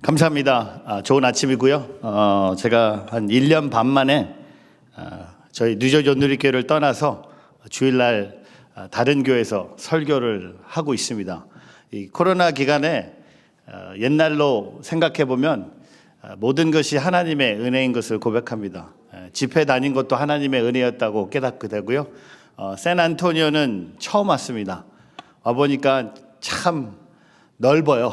감사합니다. 좋은 아침이고요. 제가 한 1년 반 만에 저희 뉴저지 온누리교회를 떠나서 주일날 다른 교회에서 설교를 하고 있습니다. 이 코로나 기간에 옛날로 생각해 보면 모든 것이 하나님의 은혜인 것을 고백합니다. 집회 다닌 것도 하나님의 은혜였다고 깨닫게 되고요. 샌안토니오는 처음 왔습니다. 와보니까 참 넓어요.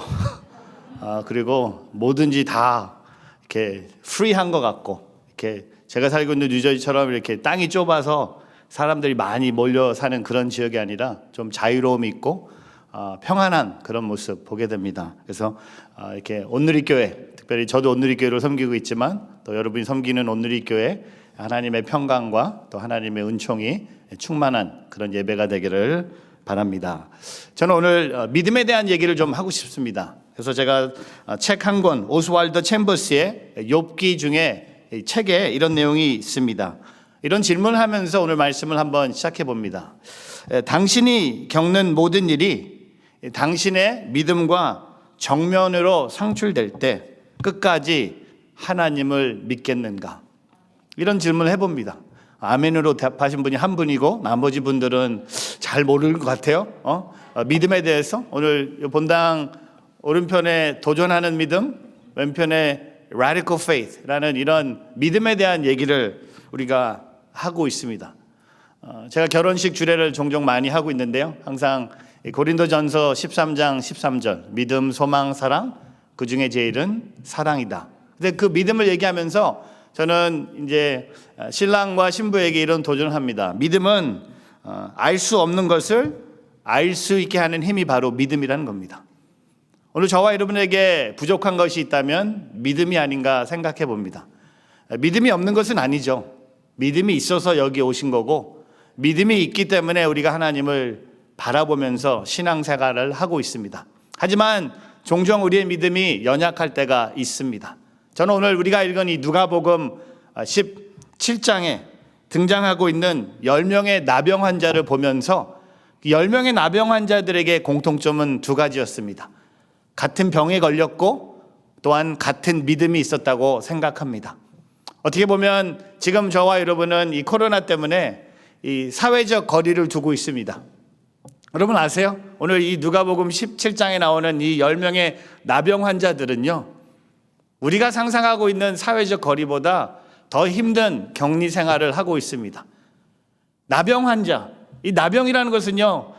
그리고 뭐든지 다 이렇게 프리한 것 같고, 이렇게 제가 살고 있는 뉴저지처럼 이렇게 땅이 좁아서 사람들이 많이 몰려 사는 그런 지역이 아니라 좀 자유로움이 있고 평안한 그런 모습 보게 됩니다. 그래서 이렇게 온누리교회, 특별히 저도 온누리교회를 섬기고 있지만 또 여러분이 섬기는 온누리교회 하나님의 평강과 또 하나님의 은총이 충만한 그런 예배가 되기를 바랍니다. 저는 오늘 믿음에 대한 얘기를 좀 하고 싶습니다. 그래서 제가 책 한 권, 오스왈드 챔버스의 욥기 중에 이 책에 이런 내용이 있습니다. 이런 질문을 하면서 오늘 말씀을 한번 시작해 봅니다. 당신이 겪는 모든 일이 당신의 믿음과 정면으로 상출될 때 끝까지 하나님을 믿겠는가? 이런 질문을 해봅니다. 아멘으로 답하신 분이 한 분이고 나머지 분들은 잘 모르는 것 같아요. 믿음에 대해서 오늘 본당 오른편에 도전하는 믿음, 왼편에 radical faith라는 이런 믿음에 대한 얘기를 우리가 하고 있습니다. 제가 결혼식 주례를 종종 많이 하고 있는데요. 항상 고린도전서 13장 13절 믿음, 소망, 사랑 그 중에 제일은 사랑이다. 근데 그 믿음을 얘기하면서 저는 이제 신랑과 신부에게 이런 도전을 합니다. 믿음은 알 수 없는 것을 알 수 있게 하는 힘이 바로 믿음이라는 겁니다. 오늘 저와 여러분에게 부족한 것이 있다면 믿음이 아닌가 생각해 봅니다. 믿음이 없는 것은 아니죠. 믿음이 있어서 여기 오신 거고 믿음이 있기 때문에 우리가 하나님을 바라보면서 신앙생활을 하고 있습니다. 하지만 종종 우리의 믿음이 연약할 때가 있습니다. 저는 오늘 우리가 읽은 이 누가복음 17장에 등장하고 있는 10명의 나병 환자를 보면서 10명의 나병 환자들에게 공통점은 두 가지였습니다. 같은 병에 걸렸고 또한 같은 믿음이 있었다고 생각합니다. 어떻게 보면 지금 저와 여러분은 이 코로나 때문에 이 사회적 거리를 두고 있습니다. 여러분 아세요? 오늘 이 누가복음 17장에 나오는 이 10명의 나병 환자들은요, 우리가 상상하고 있는 사회적 거리보다 더 힘든 격리 생활을 하고 있습니다. 나병 환자, 이 나병이라는 것은요,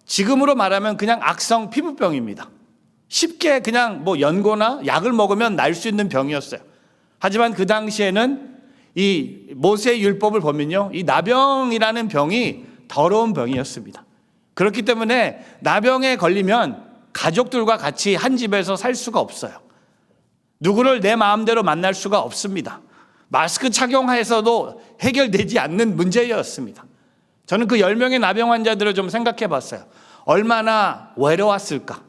지금으로 말하면 그냥 악성 피부병입니다. 쉽게 그냥 뭐 연고나 약을 먹으면 날 수 있는 병이었어요. 하지만 그 당시에는 이 모세의 율법을 보면요, 이 나병이라는 병이 더러운 병이었습니다. 그렇기 때문에 나병에 걸리면 가족들과 같이 한 집에서 살 수가 없어요. 누구를 내 마음대로 만날 수가 없습니다. 마스크 착용해서도 해결되지 않는 문제였습니다. 저는 그 10명의 나병 환자들을 좀 생각해 봤어요. 얼마나 외로웠을까?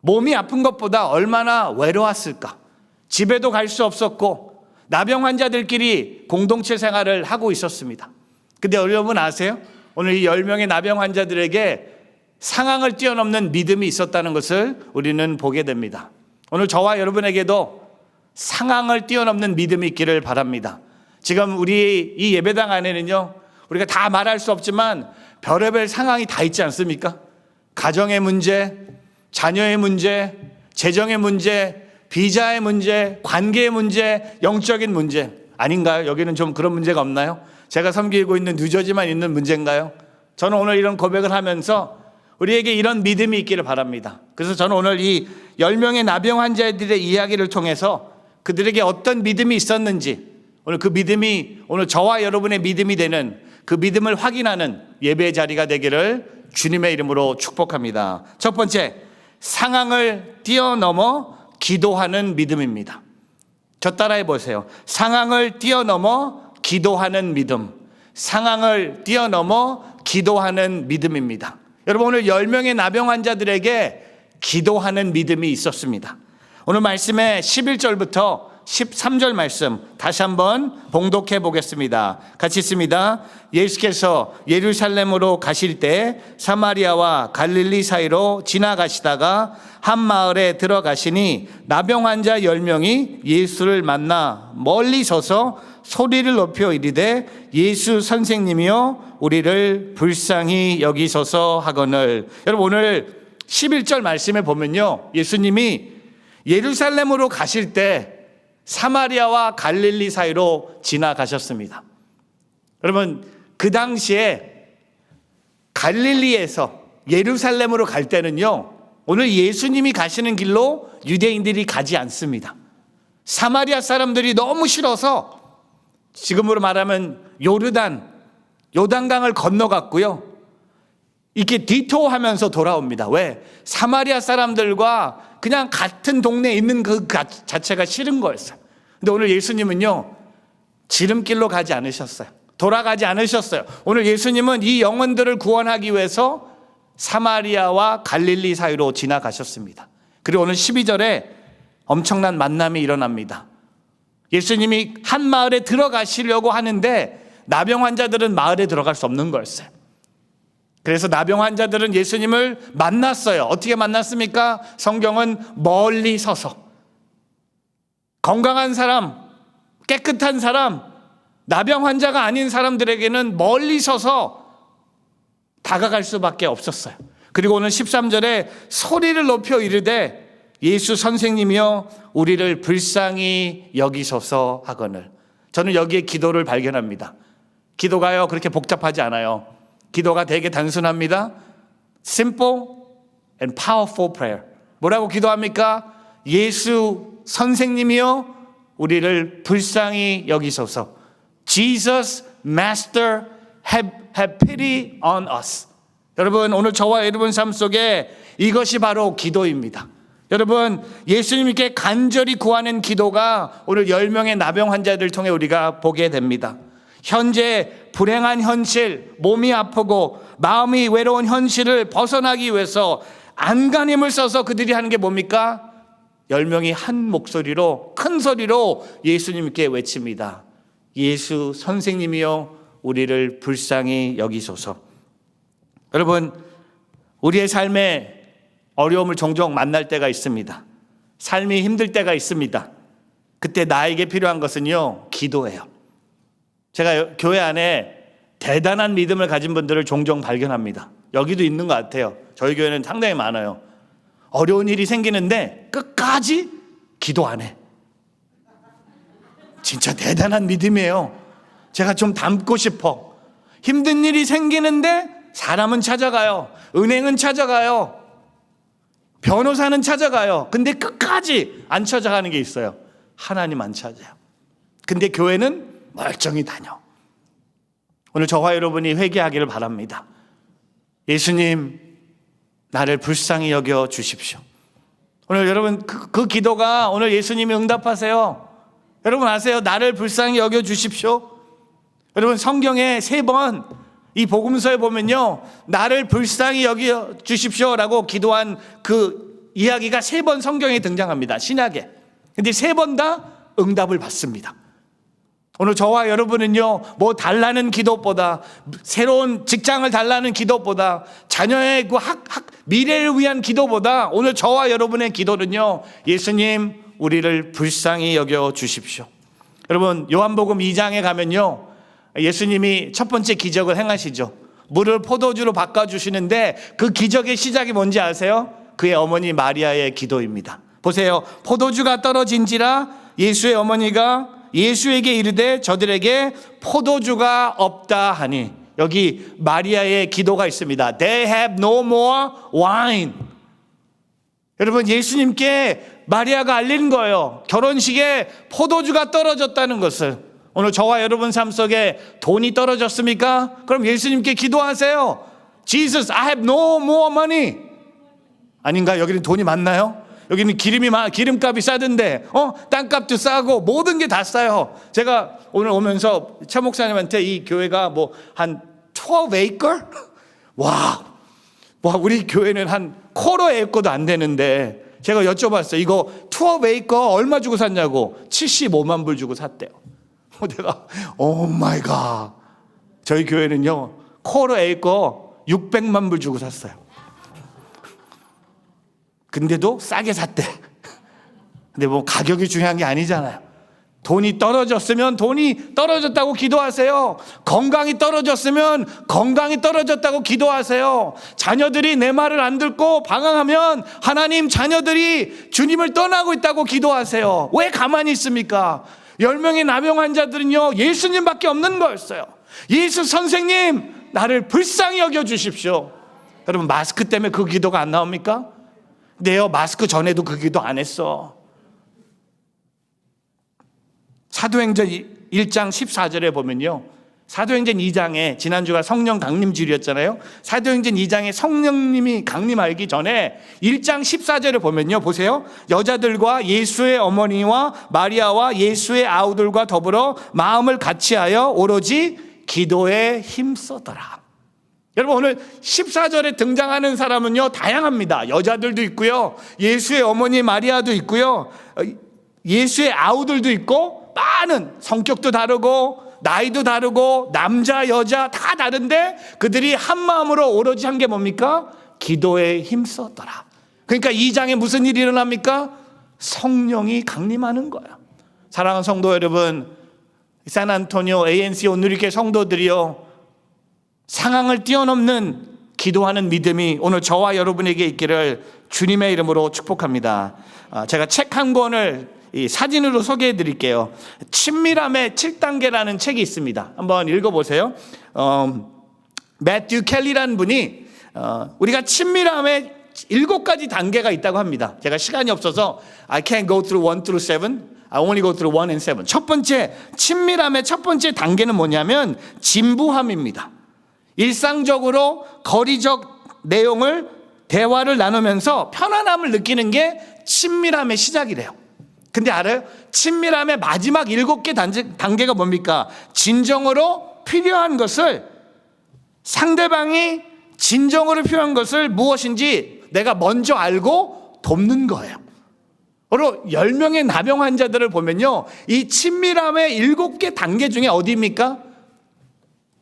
몸이 아픈 것보다 얼마나 외로웠을까? 집에도 갈 수 없었고 나병 환자들끼리 공동체 생활을 하고 있었습니다. 근데 여러분 아세요? 오늘 이 10명의 나병 환자들에게 상황을 뛰어넘는 믿음이 있었다는 것을 우리는 보게 됩니다. 오늘 저와 여러분에게도 상황을 뛰어넘는 믿음이 있기를 바랍니다. 지금 우리 이 예배당 안에는요, 우리가 다 말할 수 없지만 별의별 상황이 다 있지 않습니까? 가정의 문제, 자녀의 문제, 재정의 문제, 비자의 문제, 관계의 문제, 영적인 문제 아닌가요? 여기는 좀 그런 문제가 없나요? 제가 섬기고 있는 뉴저지만 있는 문제인가요? 저는 오늘 이런 고백을 하면서 우리에게 이런 믿음이 있기를 바랍니다. 그래서 저는 오늘 이 10명의 나병 환자들의 이야기를 통해서 그들에게 어떤 믿음이 있었는지, 오늘 그 믿음이 오늘 저와 여러분의 믿음이 되는 그 믿음을 확인하는 예배의 자리가 되기를 주님의 이름으로 축복합니다. 첫 번째, 상황을 뛰어넘어 기도하는 믿음입니다. 저 따라해 보세요. 상황을 뛰어넘어 기도하는 믿음. 상황을 뛰어넘어 기도하는 믿음입니다. 여러분 오늘 10명의 나병 환자들에게 기도하는 믿음이 있었습니다. 오늘 말씀의 11절부터 13절 말씀 다시 한번 봉독해 보겠습니다. 같이 있습니다. 예수께서 예루살렘으로 가실 때 사마리아와 갈릴리 사이로 지나가시다가 한 마을에 들어가시니 나병 환자 10명이 예수를 만나 멀리 서서 소리를 높여 이르되 예수 선생님이여 우리를 불쌍히 여기소서 하거늘. 여러분 오늘 11절 말씀에 보면요, 예수님이 예루살렘으로 가실 때 사마리아와 갈릴리 사이로 지나가셨습니다. 여러분 그 당시에 갈릴리에서 예루살렘으로 갈 때는요, 오늘 예수님이 가시는 길로 유대인들이 가지 않습니다. 사마리아 사람들이 너무 싫어서 지금으로 말하면 요단강을 건너갔고요, 이렇게 디토하면서 돌아옵니다. 왜? 사마리아 사람들과 그냥 같은 동네에 있는 그 자체가 싫은 거였어요. 근데 오늘 예수님은요, 지름길로 가지 않으셨어요. 돌아가지 않으셨어요. 오늘 예수님은 이 영혼들을 구원하기 위해서 사마리아와 갈릴리 사이로 지나가셨습니다. 그리고 오늘 12절에 엄청난 만남이 일어납니다. 예수님이 한 마을에 들어가시려고 하는데 나병 환자들은 마을에 들어갈 수 없는 거였어요. 그래서 나병 환자들은 예수님을 만났어요. 어떻게 만났습니까? 성경은 멀리 서서. 건강한 사람, 깨끗한 사람, 나병 환자가 아닌 사람들에게는 멀리 서서 다가갈 수밖에 없었어요. 그리고 오늘 13절에 소리를 높여 이르되 예수 선생님이여 우리를 불쌍히 여기소서 하거늘. 저는 여기에 기도를 발견합니다. 기도가요 그렇게 복잡하지 않아요. 기도가 되게 단순합니다. Simple and powerful prayer. 뭐라고 기도합니까? 예수 선생님이여 우리를 불쌍히 여기소서. Jesus Master have pity on us. 여러분 오늘 저와 여러분 삶 속에 이것이 바로 기도입니다. 여러분 예수님께 간절히 구하는 기도가 오늘 10명의 나병 환자들을 통해 우리가 보게 됩니다. 현재 불행한 현실, 몸이 아프고 마음이 외로운 현실을 벗어나기 위해서 안간힘을 써서 그들이 하는 게 뭡니까? 10명이 한 목소리로 큰 소리로 예수님께 외칩니다. 예수 선생님이여 우리를 불쌍히 여기소서. 여러분 우리의 삶에 어려움을 종종 만날 때가 있습니다. 삶이 힘들 때가 있습니다. 그때 나에게 필요한 것은요 기도예요. 제가 교회 안에 대단한 믿음을 가진 분들을 종종 발견합니다. 여기도 있는 것 같아요. 저희 교회는 상당히 많아요. 어려운 일이 생기는데 끝까지 기도 안 해. 진짜 대단한 믿음이에요. 제가 좀 닮고 싶어. 힘든 일이 생기는데 사람은 찾아가요. 은행은 찾아가요. 변호사는 찾아가요. 근데 끝까지 안 찾아가는 게 있어요. 하나님 안 찾아요. 근데 교회는 멀쩡히 다녀. 오늘 저와 여러분이 회개하기를 바랍니다. 예수님 나를 불쌍히 여겨 주십시오. 오늘 여러분 그 기도가 오늘 예수님이 응답하세요. 여러분 아세요? 나를 불쌍히 여겨 주십시오. 여러분 성경에 3번 이 복음서에 보면요 나를 불쌍히 여겨 주십시오라고 기도한 그 이야기가 3번 성경에 등장합니다. 신약에. 근데 3번 다 응답을 받습니다. 오늘 저와 여러분은요 뭐 달라는 기도보다 새로운 직장을 달라는 기도보다 자녀의 그 미래를 위한 기도보다 오늘 저와 여러분의 기도는요 예수님 우리를 불쌍히 여겨 주십시오. 여러분 요한복음 2장에 가면요 예수님이 첫 번째 기적을 행하시죠. 물을 포도주로 바꿔주시는데 그 기적의 시작이 뭔지 아세요? 그의 어머니 마리아의 기도입니다. 보세요. 포도주가 떨어진지라 예수의 어머니가 예수에게 이르되 저들에게 포도주가 없다 하니. 여기 마리아의 기도가 있습니다. They have no more wine. 여러분 예수님께 마리아가 알린 거예요. 결혼식에 포도주가 떨어졌다는 것을. 오늘 저와 여러분 삶 속에 돈이 떨어졌습니까? 그럼 예수님께 기도하세요. Jesus, I have no more money. 아닌가? 여기는 돈이 많나요? 여기는 기름값이 싸던데, 땅값도 싸고 모든 게 다 싸요. 제가 오늘 오면서 차 목사님한테 이 교회가 뭐 한 12acre? 와, 우리 교회는 한 코로 에이커도 안 되는데 제가 여쭤봤어요. 이거 투어웨이 거 얼마 주고 샀냐고. 75만 불 주고 샀대요. 내가 오 마이 갓. 저희 교회는요 코어 A 거 600만 불 주고 샀어요. 근데도 싸게 샀대. 근데 뭐 가격이 중요한 게 아니잖아요. 돈이 떨어졌으면 돈이 떨어졌다고 기도하세요. 건강이 떨어졌으면 건강이 떨어졌다고 기도하세요. 자녀들이 내 말을 안 듣고 방황하면 하나님, 자녀들이 주님을 떠나고 있다고 기도하세요. 왜 가만히 있습니까? 10명의 나병 환자들은요 예수님밖에 없는 거였어요. 예수 선생님, 나를 불쌍히 여겨주십시오. 여러분, 마스크 때문에 그 기도가 안 나옵니까? 네요, 마스크 전에도 그 기도 안 했어. 사도행전 1장 14절에 보면요, 사도행전 2장에 지난주가 성령 강림주일이었잖아요. 사도행전 2장에 성령님이 강림하기 전에 1장 14절에 보면요, 보세요. 여자들과 예수의 어머니와 마리아와 예수의 아우들과 더불어 마음을 같이하여 오로지 기도에 힘쓰더라. 여러분, 오늘 14절에 등장하는 사람은요 다양합니다. 여자들도 있고요, 예수의 어머니 마리아도 있고요, 예수의 아우들도 있고, 많은, 성격도 다르고 나이도 다르고 남자 여자 다 다른데 그들이 한 마음으로 오로지 한 게 뭡니까? 기도에 힘썼더라. 그러니까 이 장에 무슨 일이 일어납니까? 성령이 강림하는 거예요. 사랑하는 성도 여러분, 샌안토니오 ANC 온누리교회 성도들이요, 상황을 뛰어넘는 기도하는 믿음이 오늘 저와 여러분에게 있기를 주님의 이름으로 축복합니다. 제가 책 한 권을 이 사진으로 소개해 드릴게요. 친밀함의 7단계라는 책이 있습니다. 한번 읽어보세요. 매튜 켈리라는 분이 우리가 친밀함의 7가지 단계가 있다고 합니다. 제가 시간이 없어서 I can't go through 1 through 7. I only go through 1 and 7. 첫 번째, 친밀함의 첫 번째 단계는 뭐냐면 진부함입니다. 일상적으로 거리적 내용을 대화를 나누면서 편안함을 느끼는 게 친밀함의 시작이래요. 근데 알아요? 친밀함의 마지막 7개 단계가 뭡니까? 진정으로 필요한 것을, 상대방이 진정으로 필요한 것을 무엇인지 내가 먼저 알고 돕는 거예요. 바로 10명의 나병 환자들을 보면요, 이 친밀함의 7개 단계 중에 어디입니까?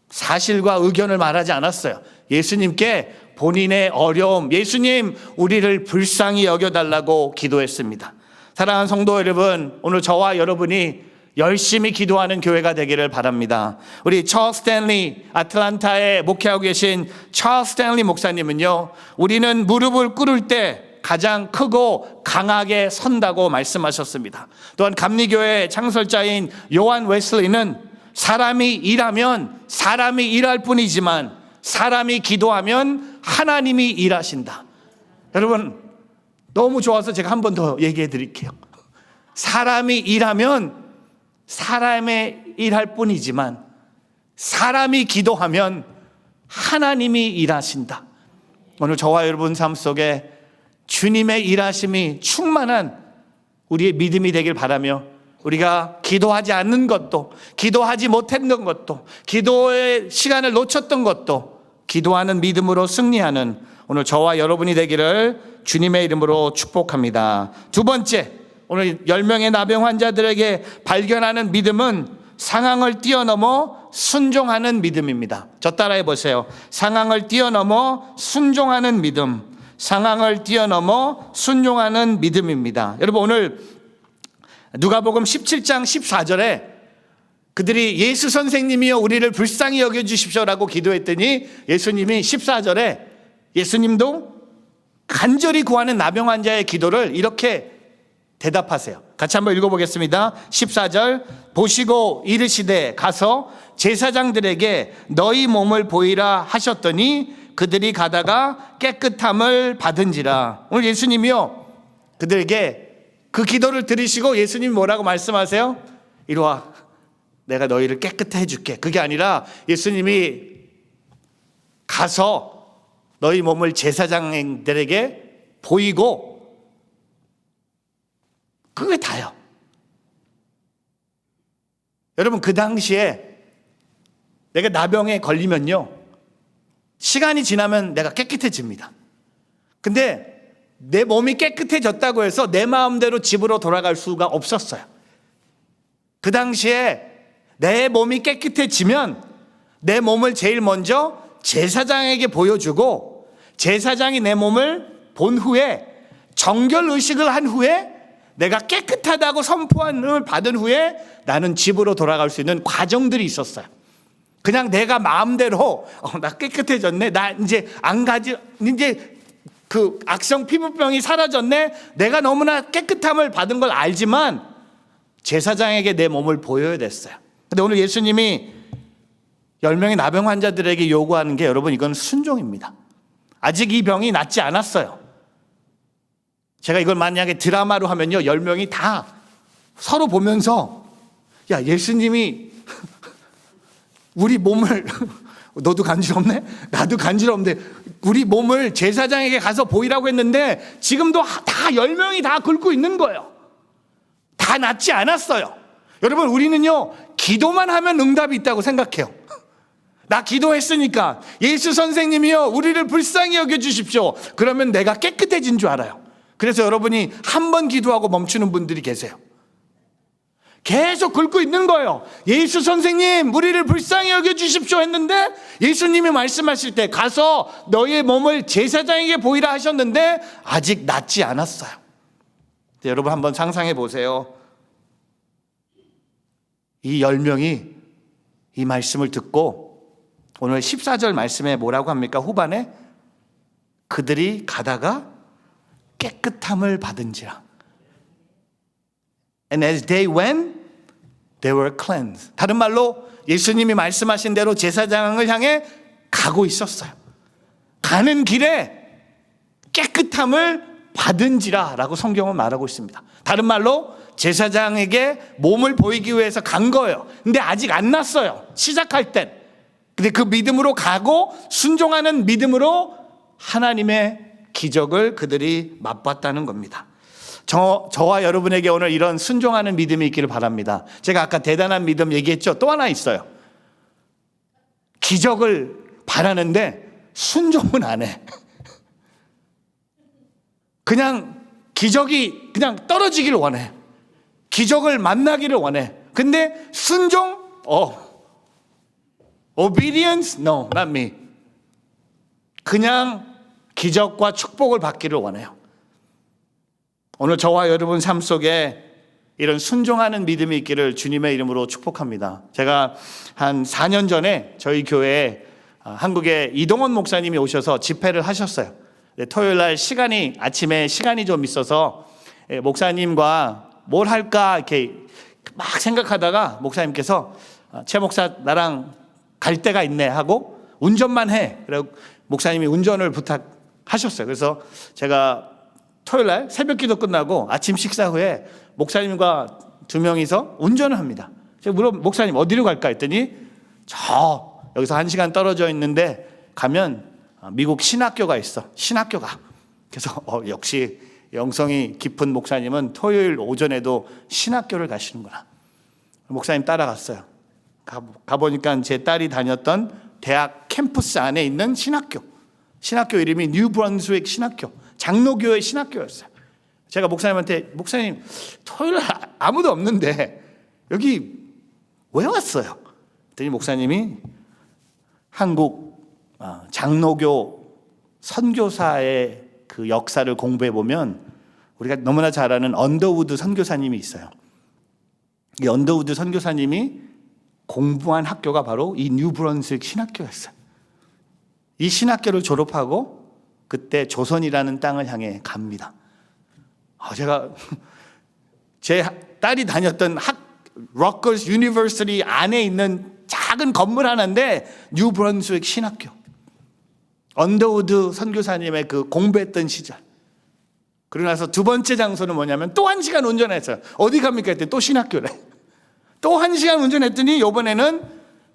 사실과 의견을 말하지 않았어요. 예수님께 본인의 어려움, 예수님 우리를 불쌍히 여겨달라고 기도했습니다. 사랑하는 성도 여러분, 오늘 저와 여러분이 열심히 기도하는 교회가 되기를 바랍니다. 우리 찰스 스탠리, 아틀란타에 목회하고 계신 찰스 스탠리 목사님은요, 우리는 무릎을 꿇을 때 가장 크고 강하게 선다고 말씀하셨습니다. 또한 감리교회 창설자인 요한 웨슬리는 사람이 일하면 사람이 일할 뿐이지만 사람이 기도하면 하나님이 일하신다. 여러분, 너무 좋아서 제가 한 번 더 얘기해 드릴게요. 사람이 일하면 사람의 일할 뿐이지만 사람이 기도하면 하나님이 일하신다. 오늘 저와 여러분 삶 속에 주님의 일하심이 충만한 우리의 믿음이 되길 바라며, 우리가 기도하지 않는 것도, 기도하지 못했던 것도, 기도의 시간을 놓쳤던 것도 기도하는 믿음으로 승리하는 오늘 저와 여러분이 되기를 주님의 이름으로 축복합니다. 두 번째, 오늘 10명의 나병 환자들에게 발견하는 믿음은 상황을 뛰어넘어 순종하는 믿음입니다. 저 따라해 보세요. 상황을 뛰어넘어 순종하는 믿음. 상황을 뛰어넘어 순종하는 믿음입니다. 여러분, 오늘 누가복음 17장 14절에 그들이 예수 선생님이여 우리를 불쌍히 여겨주십시오라고 기도했더니 예수님이 14절에 예수님도 간절히 구하는 나병 환자의 기도를 이렇게 대답하세요. 같이 한번 읽어보겠습니다. 14절, 보시고 이르시되 가서 제사장들에게 너희 몸을 보이라 하셨더니 그들이 가다가 깨끗함을 받은지라. 오늘 예수님이요, 그들에게 그 기도를 들으시고 예수님이 뭐라고 말씀하세요? 이리 와, 내가 너희를 깨끗해 해줄게. 그게 아니라 예수님이 가서 너희 몸을 제사장들에게 보이고, 그게 다요. 여러분, 그 당시에 내가 나병에 걸리면요, 시간이 지나면 내가 깨끗해집니다. 근데 내 몸이 깨끗해졌다고 해서 내 마음대로 집으로 돌아갈 수가 없었어요. 그 당시에 내 몸이 깨끗해지면 내 몸을 제일 먼저 제사장에게 보여주고 제사장이 내 몸을 본 후에 정결 의식을 한 후에 내가 깨끗하다고 선포함을 받은 후에 나는 집으로 돌아갈 수 있는 과정들이 있었어요. 그냥 내가 마음대로 나 깨끗해졌네, 나 이제 안 가지, 이제 그 악성 피부병이 사라졌네, 내가 너무나 깨끗함을 받은 걸 알지만 제사장에게 내 몸을 보여야 됐어요. 근데 오늘 예수님이 10명의 나병 환자들에게 요구하는 게, 여러분, 이건 순종입니다. 아직 이 병이 낫지 않았어요. 제가 이걸 만약에 드라마로 하면요, 10명이 다 서로 보면서, 야, 예수님이 우리 몸을 너도 간지럽네? 나도 간지럽는데 우리 몸을 제사장에게 가서 보이라고 했는데 지금도 다 10명이 다 긁고 있는 거예요. 다 낫지 않았어요. 여러분, 우리는요, 기도만 하면 응답이 있다고 생각해요. 나 기도했으니까 예수 선생님이요, 우리를 불쌍히 여겨주십시오. 그러면 내가 깨끗해진 줄 알아요. 그래서 여러분이 한 번 기도하고 멈추는 분들이 계세요. 계속 긁고 있는 거예요. 예수 선생님, 우리를 불쌍히 여겨주십시오 했는데 예수님이 말씀하실 때 가서 너의 몸을 제사장에게 보이라 하셨는데 아직 낫지 않았어요. 여러분, 한번 상상해 보세요. 이 10명이 이 말씀을 듣고 오늘 14절 말씀에 뭐라고 합니까? 후반에 그들이 가다가 깨끗함을 받은지라. And as they went, they were cleansed. 다른 말로 예수님이 말씀하신 대로 제사장을 향해 가고 있었어요. 가는 길에 깨끗함을 받은지라 라고 성경은 말하고 있습니다. 다른 말로 제사장에게 몸을 보이기 위해서 간 거예요. 근데 아직 안 났어요, 시작할 땐. 근데 그 믿음으로 가고 순종하는 믿음으로 하나님의 기적을 그들이 맛봤다는 겁니다. 저와 여러분에게 오늘 이런 순종하는 믿음이 있기를 바랍니다. 제가 아까 대단한 믿음 얘기했죠. 또 하나 있어요. 기적을 바라는데 순종은 안 해. 그냥 기적이 그냥 떨어지기를 원해. 기적을 만나기를 원해. 근데 순종? Obedience? No, not me. 그냥 기적과 축복을 받기를 원해요. 오늘 저와 여러분 삶 속에 이런 순종하는 믿음이 있기를 주님의 이름으로 축복합니다. 제가 한 4년 전에 저희 교회에 한국에 이동원 목사님이 오셔서 집회를 하셨어요. 토요일 날 아침에 시간이 좀 있어서 목사님과 뭘 할까 이렇게 막 생각하다가 목사님께서 최 목사 나랑 갈 데가 있네 하고 운전만 해. 그리고 목사님이 운전을 부탁하셨어요. 그래서 제가 토요일 날 새벽 기도 끝나고 아침 식사 후에 목사님과 2명이서 운전을 합니다. 제가 목사님 어디로 갈까 했더니 여기서 1시간 떨어져 있는데 가면 미국 신학교가 있어. 신학교가. 그래서 역시 영성이 깊은 목사님은 토요일 오전에도 신학교를 가시는구나. 목사님 따라갔어요. 가보니까 제 딸이 다녔던 대학 캠퍼스 안에 있는 신학교. 신학교 이름이 뉴 브런스윅 신학교. 장로교회 신학교였어요. 제가 목사님한테, 목사님 토요일 아무도 없는데 여기 왜 왔어요? 그랬더니 목사님이 한국 장로교 선교사의 그 역사를 공부해 보면 우리가 너무나 잘 아는 언더우드 선교사님이 있어요. 이 언더우드 선교사님이 공부한 학교가 바로 이 뉴브런스윅 신학교였어요. 이 신학교를 졸업하고 그때 조선이라는 땅을 향해 갑니다. 제가 제 딸이 다녔던 러커스 유니버시티 안에 있는 작은 건물 하나인데 뉴브런스윅 신학교. 언더우드 선교사님의 그 공부했던 시절. 그러고 나서 두 번째 장소는 뭐냐면 또 1시간 운전했어요. 어디 갑니까 했더니 또 신학교래. 또 1시간 운전했더니 이번에는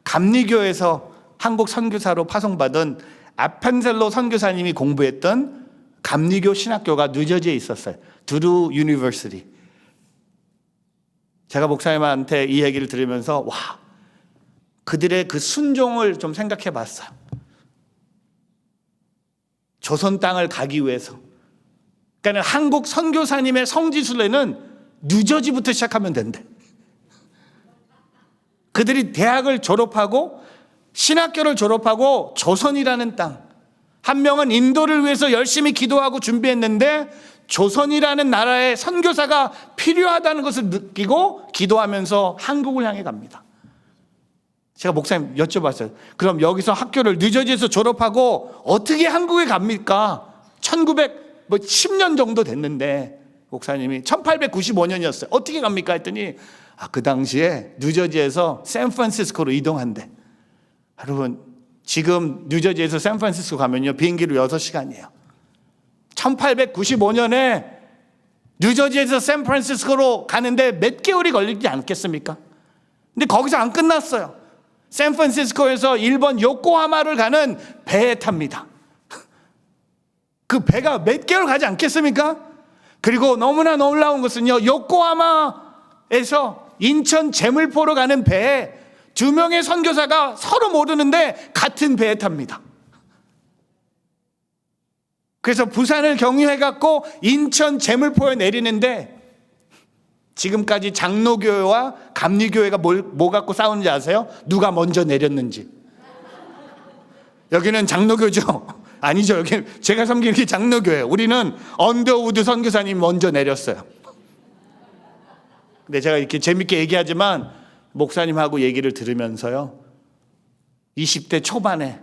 감리교에서 한국 선교사로 파송받은 아펜셀로 선교사님이 공부했던 감리교 신학교가 뉴저지에 있었어요. 드루 유니버시티. 제가 목사님한테 이 얘기를 들으면서 그들의 그 순종을 좀 생각해 봤어요. 조선 땅을 가기 위해서 그러니까 한국 선교사님의 성지순례는 뉴저지부터 시작하면 된대. 그들이 대학을 졸업하고 신학교를 졸업하고 조선이라는 땅, 한 명은 인도를 위해서 열심히 기도하고 준비했는데 조선이라는 나라의 선교사가 필요하다는 것을 느끼고 기도하면서 한국을 향해 갑니다. 제가 목사님 여쭤봤어요. 그럼 여기서 학교를 뉴저지에서 졸업하고 어떻게 한국에 갑니까? 1910년 정도 됐는데 목사님이 1895년이었어요. 어떻게 갑니까? 했더니 그 당시에 뉴저지에서 샌프란시스코로 이동한대. 여러분, 지금 뉴저지에서 샌프란시스코 가면요 비행기로 6시간이에요. 1895년에 뉴저지에서 샌프란시스코로 가는데 몇 개월이 걸리지 않겠습니까? 근데 거기서 안 끝났어요. 샌프란시스코에서 일본 요코하마를 가는 배에 탑니다. 그 배가 몇 개월 가지 않겠습니까? 그리고 너무나 놀라운 것은요, 요코하마에서 인천 제물포로 가는 배에 2명의 선교사가 서로 모르는데 같은 배에 탑니다. 그래서 부산을 경유해갖고 인천 제물포에 내리는데 지금까지 장로교회와 감리교회가 뭐 갖고 싸우는지 아세요? 누가 먼저 내렸는지. 여기는 장로교죠? 아니죠. 여기 제가 섬기는 게 장로교회. 우리는 언더우드 선교사님 먼저 내렸어요. 근데 제가 이렇게 재밌게 얘기하지만 목사님하고 얘기를 들으면서요, 20대 초반에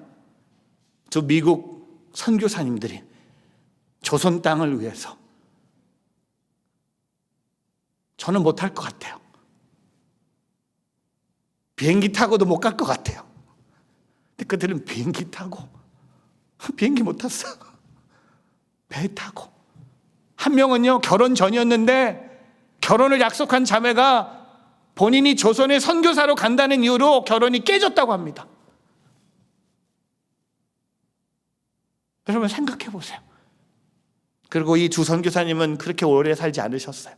저 미국 선교사님들이 조선 땅을 위해서 저는 못할 것 같아요. 비행기 타고도 못 갈 것 같아요. 근데 그들은 비행기 타고 비행기 못 탔어. 배 타고. 한 명은요 결혼 전이었는데 결혼을 약속한 자매가 본인이 조선의 선교사로 간다는 이유로 결혼이 깨졌다고 합니다. 여러분 생각해 보세요. 그리고 이 두 선교사님은 그렇게 오래 살지 않으셨어요.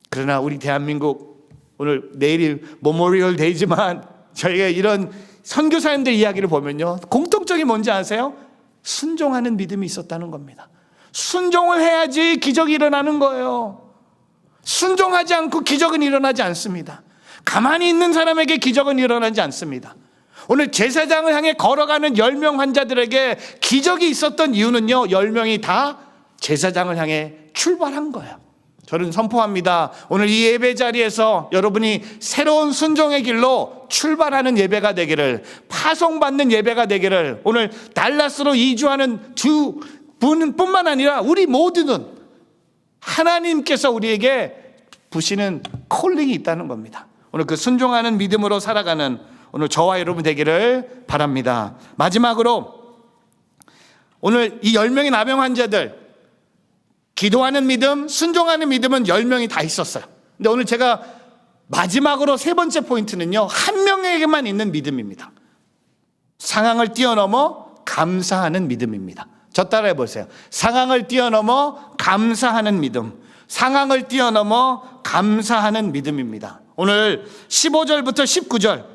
그러나 우리 대한민국, 오늘 내일이 모모리얼 데이지만 저희가 이런 선교사님들 이야기를 보면요 공통점이 뭔지 아세요? 순종하는 믿음이 있었다는 겁니다. 순종을 해야지 기적이 일어나는 거예요. 순종하지 않고 기적은 일어나지 않습니다. 가만히 있는 사람에게 기적은 일어나지 않습니다. 오늘 제사장을 향해 걸어가는 10명 환자들에게 기적이 있었던 이유는요, 10명이 다 제사장을 향해 출발한 거예요. 저는 선포합니다. 오늘 이 예배 자리에서 여러분이 새로운 순종의 길로 출발하는 예배가 되기를, 파송받는 예배가 되기를, 오늘 달라스로 이주하는 두 분뿐만 아니라 우리 모두는 하나님께서 우리에게 부시는 콜링이 있다는 겁니다. 오늘 그 순종하는 믿음으로 살아가는 오늘 저와 여러분 되기를 바랍니다. 마지막으로 오늘 이 10명의 나병 환자들, 기도하는 믿음, 순종하는 믿음은 10명이 다 있었어요. 근데 오늘 제가 마지막으로 세 번째 포인트는요, 한 명에게만 있는 믿음입니다. 상황을 뛰어넘어 감사하는 믿음입니다. 저 따라해 보세요. 상황을 뛰어넘어 감사하는 믿음. 상황을 뛰어넘어 감사하는 믿음입니다. 오늘 15절부터 19절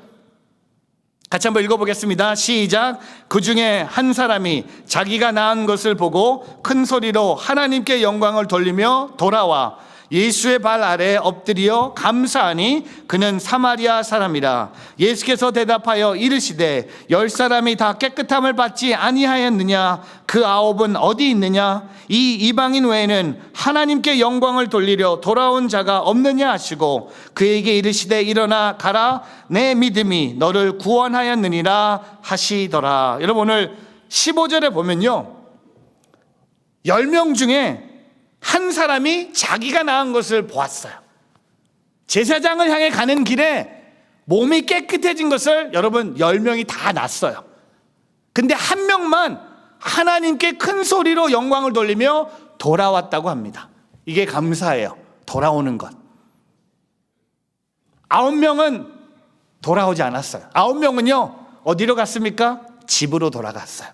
같이 한번 읽어보겠습니다. 시작. 그 중에 한 사람이 자기가 낳은 것을 보고 큰 소리로 하나님께 영광을 돌리며 돌아와 예수의 발 아래에 엎드려 감사하니 그는 사마리아 사람이라. 예수께서 대답하여 이르시되 10사람이 다 깨끗함을 받지 아니하였느냐? 그 9은 어디 있느냐? 이 이방인 외에는 하나님께 영광을 돌리려 돌아온 자가 없느냐 하시고 그에게 이르시되 일어나 가라, 내 믿음이 너를 구원하였느니라 하시더라. 여러분 오늘 15절에 보면요, 10명 중에 한 사람이 자기가 낳은 것을 보았어요. 제사장을 향해 가는 길에 몸이 깨끗해진 것을 여러분 10명이 다 낳았어요. 근데 한 명만 하나님께 큰 소리로 영광을 돌리며 돌아왔다고 합니다. 이게 감사예요. 돌아오는 것. 9명은 돌아오지 않았어요. 9명은요 어디로 갔습니까? 집으로 돌아갔어요.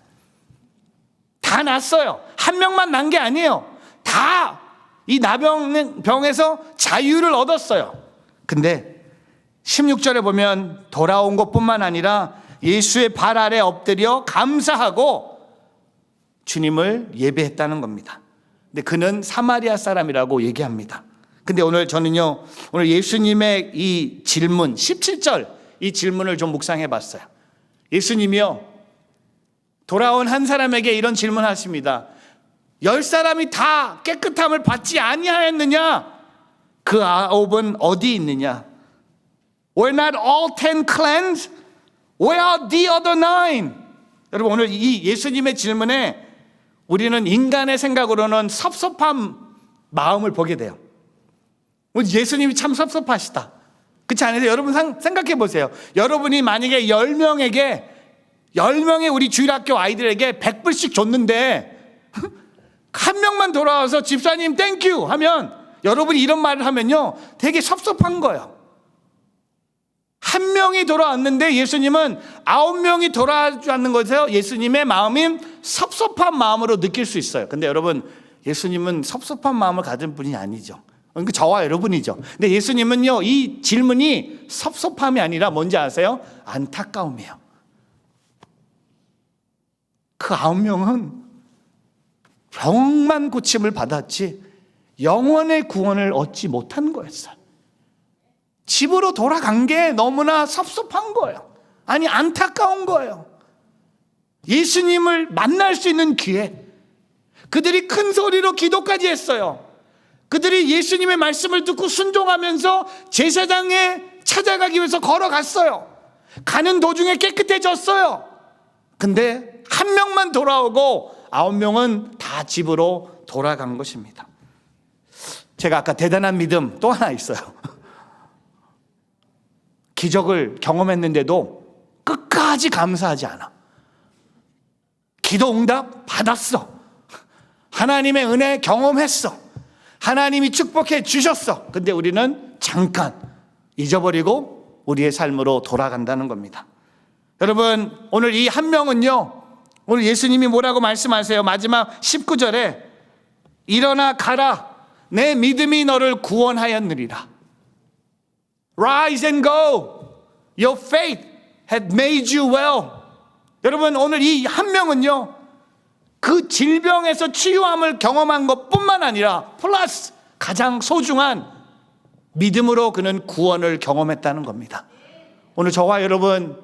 다 낳았어요. 한 명만 낳은 게 아니에요. 다 이 나병에서 자유를 얻었어요. 근데 16절에 보면 돌아온 것뿐만 아니라 예수의 발 아래 엎드려 감사하고 주님을 예배했다는 겁니다. 근데 그는 사마리아 사람이라고 얘기합니다. 근데 오늘 저는요, 오늘 예수님의 이 질문 17절 이 질문을 좀 묵상해 봤어요. 예수님이요, 돌아온 한 사람에게 이런 질문하십니다. 10사람이 다 깨끗함을 받지 아니하였느냐? 그 9은 어디 있느냐? Were not all 10 cleansed? Where are the other 9? 여러분, 오늘 이 예수님의 질문에 우리는 인간의 생각으로는 섭섭한 마음을 보게 돼요. 예수님이 참 섭섭하시다. 그렇지 않으세요? 여러분 생각해 보세요. 여러분이 만약에 10명의 우리 주일학교 아이들에게 100불씩 줬는데 한 명만 돌아와서 집사님 땡큐 하면, 여러분이 이런 말을 하면요, 되게 섭섭한 거예요. 한 명이 돌아왔는데 예수님은 9명이 돌아오지 않는 것에서 예수님의 마음인 섭섭한 마음으로 느낄 수 있어요. 근데 여러분, 예수님은 섭섭한 마음을 가진 분이 아니죠. 그러니까 저와 여러분이죠. 근데 예수님은요, 이 질문이 섭섭함이 아니라 뭔지 아세요? 안타까움이에요. 그 9명은 병만 고침을 받았지 영원의 구원을 얻지 못한 거였어요. 집으로 돌아간 게 너무나 섭섭한 거예요. 아니, 안타까운 거예요. 예수님을 만날 수 있는 기회, 그들이 큰 소리로 기도까지 했어요. 그들이 예수님의 말씀을 듣고 순종하면서 제사장에 찾아가기 위해서 걸어갔어요. 가는 도중에 깨끗해졌어요. 근데 한 명만 돌아오고 9명은 다 집으로 돌아간 것입니다. 제가 아까 대단한 믿음 또 하나 있어요. 기적을 경험했는데도 끝까지 감사하지 않아. 기도 응답 받았어. 하나님의 은혜 경험했어. 하나님이 축복해 주셨어. 근데 우리는 잠깐 잊어버리고 우리의 삶으로 돌아간다는 겁니다. 여러분, 오늘 이 한 명은요, 오늘 예수님이 뭐라고 말씀하세요? 마지막 19절에 일어나 가라, 내 믿음이 너를 구원하였느리라. Rise and go, your faith had made you well. 여러분, 오늘 이 한 명은요, 그 질병에서 치유함을 경험한 것뿐만 아니라 플러스 가장 소중한 믿음으로 그는 구원을 경험했다는 겁니다. 오늘 저와 여러분,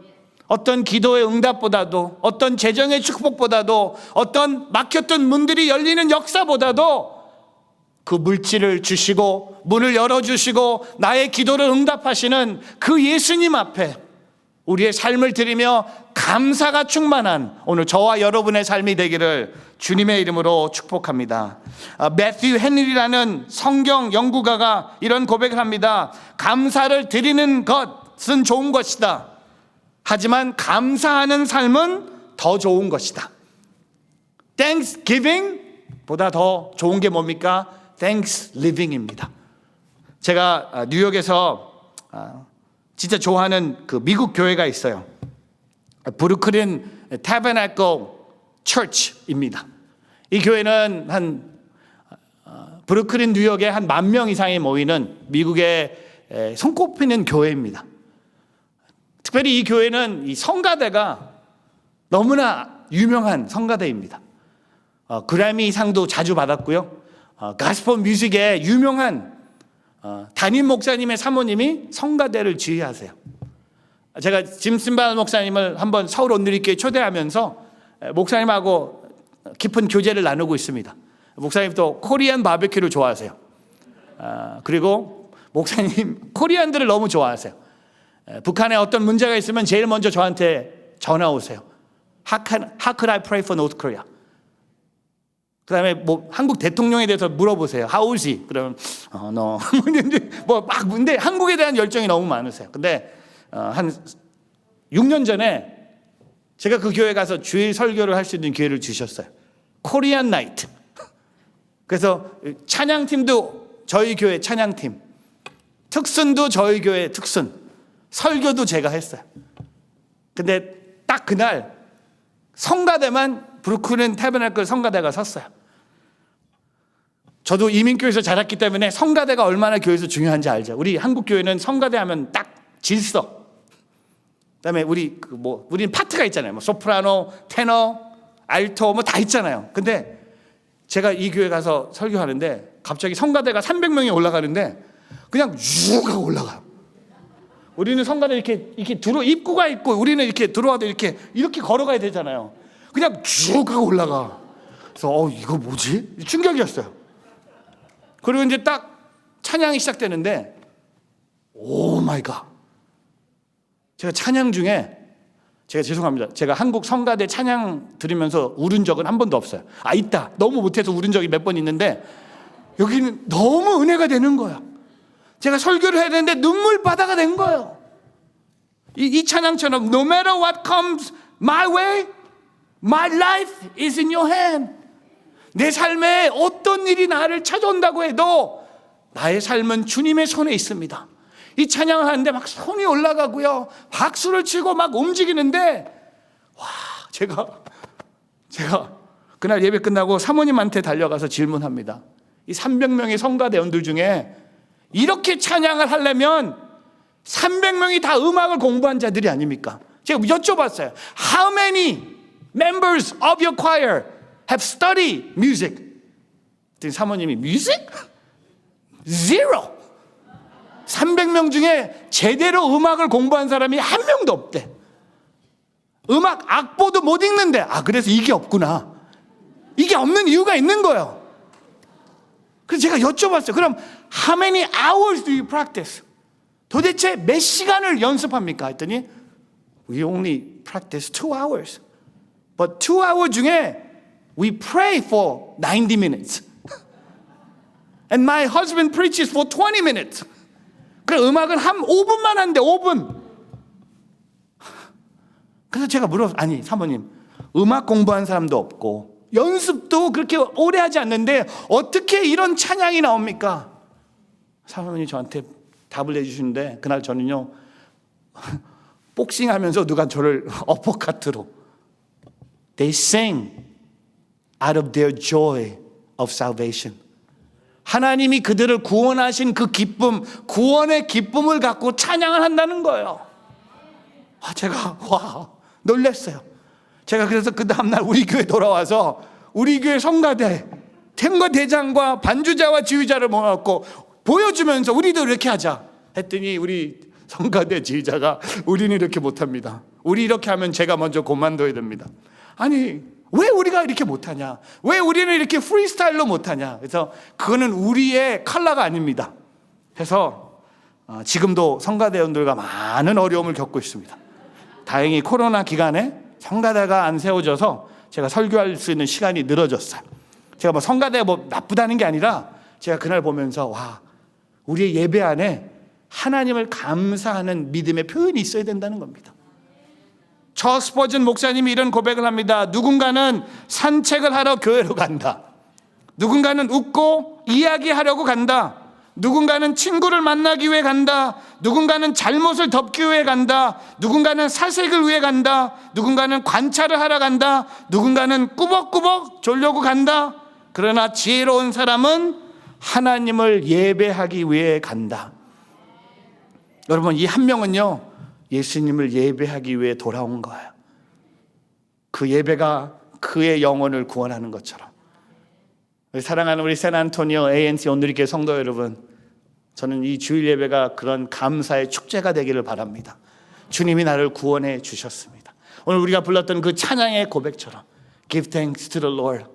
어떤 기도의 응답보다도, 어떤 재정의 축복보다도, 어떤 막혔던 문들이 열리는 역사보다도 그 물질을 주시고 문을 열어주시고 나의 기도를 응답하시는 그 예수님 앞에 우리의 삶을 드리며 감사가 충만한 오늘 저와 여러분의 삶이 되기를 주님의 이름으로 축복합니다. 매튜 헨리라는 성경 연구가가 이런 고백을 합니다. 감사를 드리는 것은 좋은 것이다. 하지만 감사하는 삶은 더 좋은 것이다. Thanksgiving 보다 더 좋은 게 뭡니까? Thanksgiving입니다. 제가 뉴욕에서 진짜 좋아하는 그 미국 교회가 있어요. 브루클린 타버나클 처치입니다. 이 교회는 한 브루클린 뉴욕에 한 10,000명 이상이 모이는 미국의 손꼽히는 교회입니다. 특별히 이 교회는 이 성가대가 너무나 유명한 성가대입니다. 그래미 상도 자주 받았고요. 가스펠 뮤직의 유명한 담임 목사님의 사모님이 성가대를 지휘하세요. 제가 짐 심발 목사님을 한번 서울 온누리교회 초대하면서 목사님하고 깊은 교제를 나누고 있습니다. 목사님도 코리안 바베큐를 좋아하세요. 그리고 목사님 코리안들을 너무 좋아하세요. 북한에 어떤 문제가 있으면 제일 먼저 저한테 전화 오세요. How could I pray for North Korea? 그 다음에 뭐 한국 대통령에 대해서 물어보세요. How is he? 그러면 no. 근데 한국에 대한 열정이 너무 많으세요. 근데 한 6년 전에 제가 그 교회 가서 주일 설교를 할 수 있는 기회를 주셨어요. 코리안 나이트. 그래서 찬양팀도 저희 교회 찬양팀, 특순도 저희 교회 특순, 설교도 제가 했어요. 근데 딱 그날 성가대만 브루클린 타버나클 성가대가 섰어요. 저도 이민교회에서 자랐기 때문에 성가대가 얼마나 교회에서 중요한지 알죠. 우리 한국 교회는 성가대 하면 딱 질서. 그다음에 우리는 파트가 있잖아요. 뭐 소프라노, 테너, 알토 뭐 다 있잖아요. 근데 제가 이 교회 가서 설교하는데 갑자기 성가대가 300명이 올라가는데 그냥 쭉 하고 올라가요. 우리는 성가대 이렇게 입구가 있고 우리는 이렇게 들어와도 이렇게 걸어가야 되잖아요. 그냥 쭉 하고 올라가. 그래서 이거 뭐지? 충격이었어요. 그리고 이제 딱 찬양이 시작되는데 오 마이 갓. 제가 찬양 중에 제가 죄송합니다. 제가 한국 성가대 찬양 들으면서 울은 적은 한 번도 없어요. 있다. 너무 못해서 울은 적이 몇 번 있는데 여기는 너무 은혜가 되는 거예요. 제가 설교를 해야 되는데 눈물바다가 된 거예요. 이 찬양처럼 No matter what comes my way, my life is in your hand. 내 삶에 어떤 일이 나를 찾아온다고 해도 나의 삶은 주님의 손에 있습니다. 이 찬양을 하는데 막 손이 올라가고요. 박수를 치고 막 움직이는데 와, 제가 그날 예배 끝나고 사모님한테 달려가서 질문합니다. 이 300명의 성가대원들 중에 이렇게 찬양을 하려면 300명이 다 음악을 공부한 자들이 아닙니까? 제가 여쭤봤어요. How many members of your choir have studied music? 그랬더니 사모님이 music? Zero. 300명 중에 제대로 음악을 공부한 사람이 한 명도 없대. 음악 악보도 못 읽는데 그래서 이게 없구나. 이게 없는 이유가 있는 거예요. 그래서 제가 여쭤봤어요. 그럼 how many hours do you practice? 도대체 몇 시간을 연습합니까? 했더니 we only practice 2 hours. But 2 hours 중에 we pray for 90 minutes. And my husband preaches for 20 minutes. 그 음악은 한 5분만 하는데 5분. 그래서 제가 아니 사모님, 음악 공부한 사람도 없고 연습도 그렇게 오래 하지 않는데 어떻게 이런 찬양이 나옵니까? 사모님이 저한테 답을 해주시는데 그날 저는요 복싱하면서 누가 저를 어퍼카트로 They sing out of their joy of salvation. 하나님이 그들을 구원하신 그 기쁨, 구원의 기쁨을 갖고 찬양을 한다는 거예요. 제가 놀랐어요. 제가 그래서 그 다음날 우리 교회 돌아와서 우리 교회 성가대 대장과 반주자와 지휘자를 모아놓고 보여주면서 우리도 이렇게 하자 했더니 우리 성가대 지휘자가 우리는 이렇게 못합니다. 우리 이렇게 하면 제가 먼저 고만둬야 됩니다. 아니 왜 우리가 이렇게 못하냐? 왜 우리는 이렇게 프리스타일로 못하냐? 그래서 그거는 우리의 컬러가 아닙니다. 그래서 지금도 성가대원들과 많은 어려움을 겪고 있습니다. 다행히 코로나 기간에 성가대가 안 세워져서 제가 설교할 수 있는 시간이 늘어졌어요. 제가 성가대가 나쁘다는 게 아니라 제가 그날 보면서 우리의 예배 안에 하나님을 감사하는 믿음의 표현이 있어야 된다는 겁니다. 저 스퍼전 목사님이 이런 고백을 합니다. 누군가는 산책을 하러 교회로 간다. 누군가는 웃고 이야기하려고 간다. 누군가는 친구를 만나기 위해 간다. 누군가는 잘못을 덮기 위해 간다. 누군가는 사색을 위해 간다. 누군가는 관찰을 하러 간다. 누군가는 꾸벅꾸벅 졸려고 간다. 그러나 지혜로운 사람은 하나님을 예배하기 위해 간다. 여러분, 이 한 명은요 예수님을 예배하기 위해 돌아온 거예요. 그 예배가 그의 영혼을 구원하는 것처럼. 사랑하는 우리 샌안토니오 ANC 온누리교회 성도 여러분, 저는 이 주일 예배가 그런 감사의 축제가 되기를 바랍니다. 주님이 나를 구원해 주셨습니다. 오늘 우리가 불렀던 그 찬양의 고백처럼 Give thanks to the Lord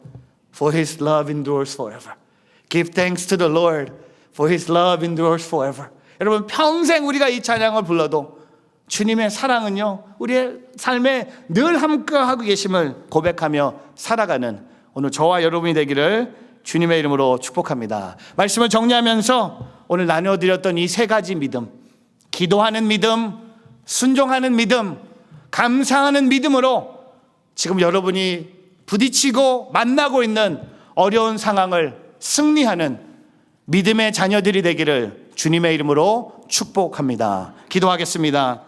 for His love endures forever. Give thanks to the Lord for His love endures forever. 여러분, 평생 우리가 이 찬양을 불러도 주님의 사랑은요 우리의 삶에 늘 함께하고 계심을 고백하며 살아가는 오늘 저와 여러분이 되기를 주님의 이름으로 축복합니다. 말씀을 정리하면서 오늘 나눠드렸던 이 3가지 믿음, 기도하는 믿음, 순종하는 믿음, 감사하는 믿음으로 지금 여러분이 부딪히고 만나고 있는 어려운 상황을 승리하는 믿음의 자녀들이 되기를 주님의 이름으로 축복합니다. 기도하겠습니다.